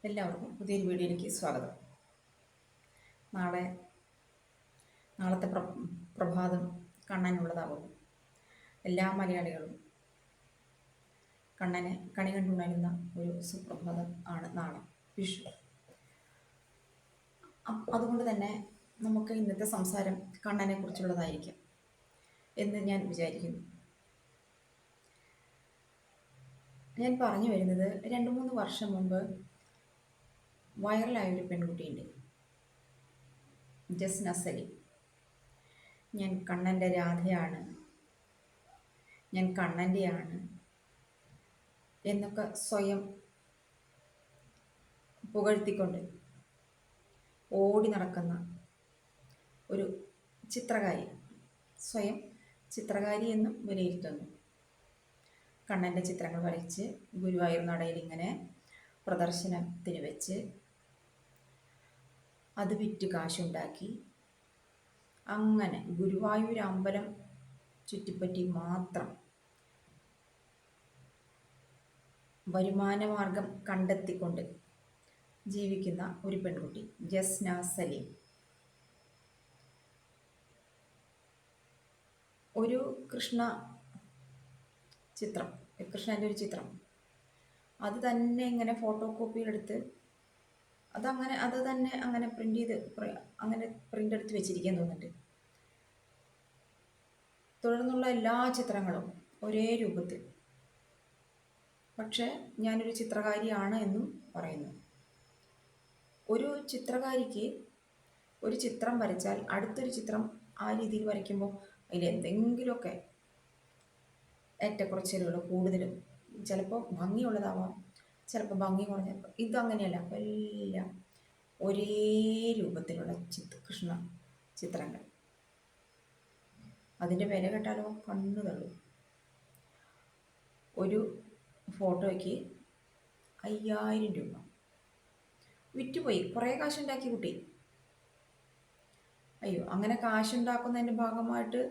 എല്ലാവർക്കും പുതിയൊരു വീഡിയോയിലേക്ക് സ്വാഗതം. നാളെ നാളത്തെ പ്രഭാതം കാണാനുള്ളതാകും. എല്ലാ മലയാളികളും കണ്ണനെ കണി കണ്ടുണരുന്ന ഒരു സുപ്രഭാതം ആണ് നാളെ, വിഷു. അതുകൊണ്ട് തന്നെ നമുക്ക് ഇന്നത്തെ സംസാരം കണ്ണനെ കുറിച്ചുള്ളതായിരിക്കും എന്ന് ഞാൻ വിചാരിക്കുന്നു. ഞാൻ പറഞ്ഞു വരുന്നത്, 2-3 വർഷം മുമ്പ് വൈറലായൊരു പെൺകുട്ടിയുണ്ട്, ജസ്ന സലീം. ഞാൻ കണ്ണൻ്റെ രാധയാണ്, ഞാൻ കണ്ണൻ്റെയാണ് എന്നൊക്കെ സ്വയം പുകഴ്ത്തിക്കൊണ്ട് ഓടി നടക്കുന്ന ഒരു ചിത്രകാരി, സ്വയം ചിത്രകാരി എന്നും വിലയിരുത്തുന്നു. കണ്ണൻ്റെ ചിത്രങ്ങൾ വരച്ച് ഗുരുവായൂർ നടയിൽ ഇങ്ങനെ പ്രദർശനത്തിന് വെച്ച് അത് വിറ്റ് കാശുണ്ടാക്കി, അങ്ങനെ ഗുരുവായൂർ അമ്പലം ചുറ്റിപ്പറ്റി മാത്രം വരുമാനമാർഗം കണ്ടെത്തിക്കൊണ്ട് ജീവിക്കുന്ന ഒരു പെൺകുട്ടി, ജസ്ന സലീം. ഒരു കൃഷ്ണൻ്റെ ഒരു ചിത്രം അത് തന്നെ ഇങ്ങനെ ഫോട്ടോ കോപ്പിയിലെടുത്ത് അത് തന്നെ അങ്ങനെ പ്രിൻ്റ് എടുത്ത് വെച്ചിരിക്കാൻ തോന്നുന്നുണ്ട്. തുടർന്നുള്ള എല്ലാ ചിത്രങ്ങളും ഒരേ രൂപത്തിൽ. പക്ഷേ ഞാനൊരു ചിത്രകാരിയാണ് എന്നും പറയുന്നു. ഒരു ചിത്രകാരിക്ക് ഒരു ചിത്രം വരച്ചാൽ അടുത്തൊരു ചിത്രം ആ രീതിയിൽ വരയ്ക്കുമ്പോൾ അതിലെന്തെങ്കിലുമൊക്കെ ഏറ്റക്കുറച്ചിലുകൾ കൂടുതലും, ചിലപ്പോൾ ഭംഗിയുള്ളതാവാം, ചിലപ്പോൾ ഭംഗി കുറഞ്ഞ. ഇതങ്ങനെയല്ല, എല്ലാം ഒരേ രൂപത്തിലുള്ള കൃഷ്ണ ചിത്രങ്ങൾ. അതിൻ്റെ വില കേട്ടാലോ കണ്ണു തള്ളും. ഒരു ഫോട്ടോയ്ക്ക് 5000 രൂപ വിറ്റുപോയി. കുറേ കാശുണ്ടാക്കി കുട്ടി. അയ്യോ, അങ്ങനെ കാശുണ്ടാക്കുന്നതിൻ്റെ ഭാഗമായിട്ട്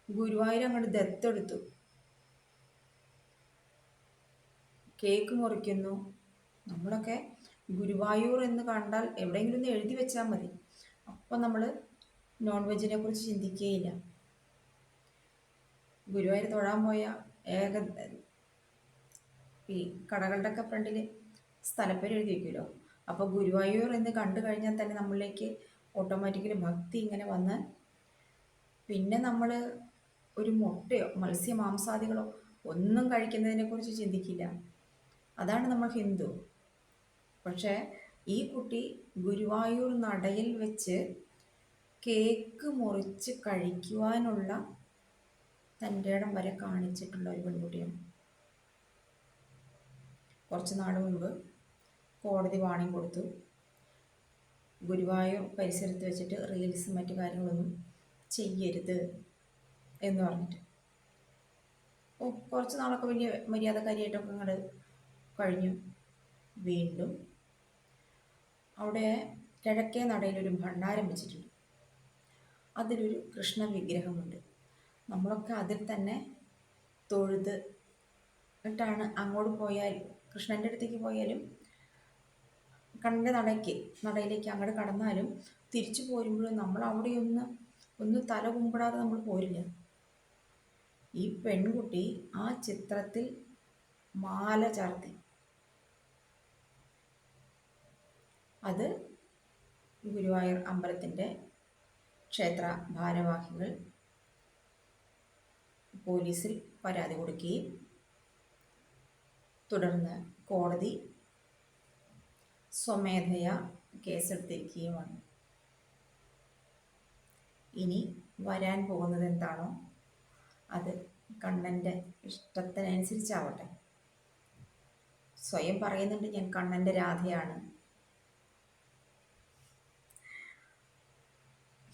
ഗുരുവായൂർ അങ്ങോട്ട് ദത്തെടുത്തു. കേക്ക് മുറിക്കുന്നു. നമ്മളൊക്കെ ഗുരുവായൂർ എന്ന് കണ്ടാൽ എവിടെയെങ്കിലും ഒന്ന് എഴുതി വെച്ചാൽ മതി, അപ്പം നമ്മൾ നോൺ വെജിനെ കുറിച്ച് ചിന്തിക്കുകയില്ല. ഗുരുവായൂർ തൊഴാൻ പോയ ഈ കടകളുടെ ഒക്കെ ഫ്രണ്ടിൽ സ്ഥലപ്പേര് എഴുതി വയ്ക്കുമല്ലോ. അപ്പോൾ ഗുരുവായൂർ എന്ന് കണ്ടു കഴിഞ്ഞാൽ തന്നെ നമ്മളിലേക്ക് ഓട്ടോമാറ്റിക്കലി ഭക്തി ഇങ്ങനെ വന്ന്, പിന്നെ നമ്മൾ ഒരു മുട്ടയോ മാംസാദികളോ ഒന്നും കഴിക്കുന്നതിനെക്കുറിച്ച് ചിന്തിക്കില്ല. അതാണ് നമ്മൾ ഹിന്ദു. പക്ഷേ ഈ കുട്ടി ഗുരുവായൂർ നടയിൽ വെച്ച് കേക്ക് മുറിച്ച് കഴിക്കുവാനുള്ള തൻ്റെ ഇടം വരെ കാണിച്ചിട്ടുള്ള ഒരു പെൺകുട്ടിയാണ്. കുറച്ച് നാൾ മുമ്പ് കോടതി വാണിംഗ് കൊടുത്തു, ഗുരുവായൂർ പരിസരത്ത് വെച്ചിട്ട് റീൽസും മറ്റു കാര്യങ്ങളൊന്നും ചെയ്യരുത് എന്ന് പറഞ്ഞിട്ട്. കുറച്ച് നാളൊക്കെ വലിയ മര്യാദക്കാരിയായിട്ടൊക്കെ അങ്ങോട്ട് കഴിഞ്ഞു. വീണ്ടും അവിടെ കിഴക്കേ നടയിലൊരു ഭണ്ഡാരം വെച്ചിട്ടുണ്ട്. അതിലൊരു കൃഷ്ണ വിഗ്രഹമുണ്ട്. നമ്മളൊക്കെ അതിൽ തന്നെ തൊഴുത് ഇട്ടാണ് അങ്ങോട്ട് പോയാൽ, കൃഷ്ണൻ്റെ അടുത്തേക്ക് പോയാലും കണ്ണൻ്റെ നടയിലേക്ക് അങ്ങോട്ട് കടന്നാലും തിരിച്ചു പോരുമ്പോഴും നമ്മൾ അവിടെ ഒന്ന് തല കുമ്പിടാതെ നമ്മൾ പോരില്ല. ഈ പെൺകുട്ടി ആ ചിത്രത്തിൽ മാല ചാർത്തി. അത് ഗുരുവായൂർ അമ്പലത്തിൻ്റെ ക്ഷേത്ര ഭാരവാഹികൾ പോലീസിൽ പരാതി കൊടുക്കുകയും തുടർന്ന് കോടതി സ്വമേധയാ കേസെടുത്തിരിക്കുകയുമാണ്. ഇനി വരാൻ പോകുന്നത് എന്താണോ അത് കണ്ണൻ്റെ ഇഷ്ടത്തിനനുസരിച്ചാവട്ടെ. സ്വയം പറയുന്നുണ്ട്, ഞാൻ കണ്ണൻ്റെ രാധയാണ്.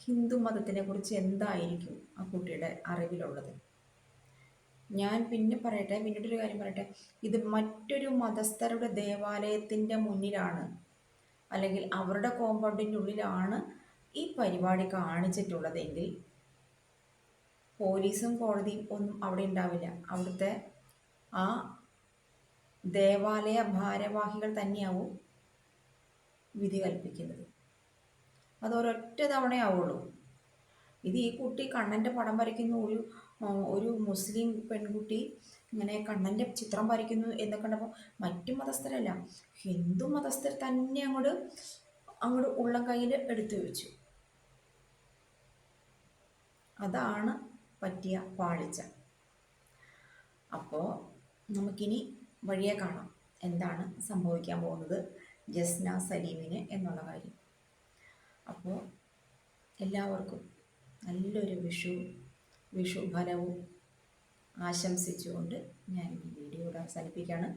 ഹിന്ദു മതത്തിനെ കുറിച്ച് എന്തായിരിക്കും ആ കുട്ടിയുടെ അറിവിലുള്ളത്? ഞാൻ പിന്നീടൊരു കാര്യം പറയട്ടെ. ഇത് മറ്റൊരു മതസ്ഥരുടെ ദേവാലയത്തിൻ്റെ മുന്നിലാണ്, അല്ലെങ്കിൽ അവരുടെ കോമ്പൗണ്ടിൻ്റെ ഉള്ളിലാണ് ഈ പരിപാടി കാണിച്ചിട്ടുള്ളതെങ്കിൽ പോലീസും കോടതിയും ഒന്നും അവിടെ ഉണ്ടാവില്ല. അവിടുത്തെ ആ ദേവാലയ ഭാരവാഹികൾ തന്നെയാവും വിധി കൽപ്പിക്കുന്നത്. അത് ഒരൊറ്റ തവണയാവുള്ളൂ. ഇത് ഈ കുട്ടി കണ്ണൻ്റെ പടം വരയ്ക്കുന്നു, ഒരു മുസ്ലിം പെൺകുട്ടി ഇങ്ങനെ കണ്ണൻ്റെ ചിത്രം വരയ്ക്കുന്നു എന്നൊക്കെ കണ്ടപ്പോൾ മറ്റു മതസ്ഥരല്ല, ഹിന്ദു മതസ്ഥർ തന്നെ അങ്ങോട്ട് അങ്ങോട്ട് ഉള്ളം കയ്യിൽ എടുത്തു വെച്ചു. അതാണ് പറ്റിയ പാളിച്ച. അപ്പോൾ നമുക്കിനി വഴിയെ കാണാം എന്താണ് സംഭവിക്കാൻ പോകുന്നത് ജസ്ന സലീമിന് എന്നുള്ള കാര്യം. അപ്പോൾ എല്ലാവർക്കും നല്ലൊരു വിഷു ഫലവും ആശംസിച്ചുകൊണ്ട് ഞാൻ ഈ വീഡിയോ ഇവിടെ അവസാനിപ്പിക്കുകയാണ്.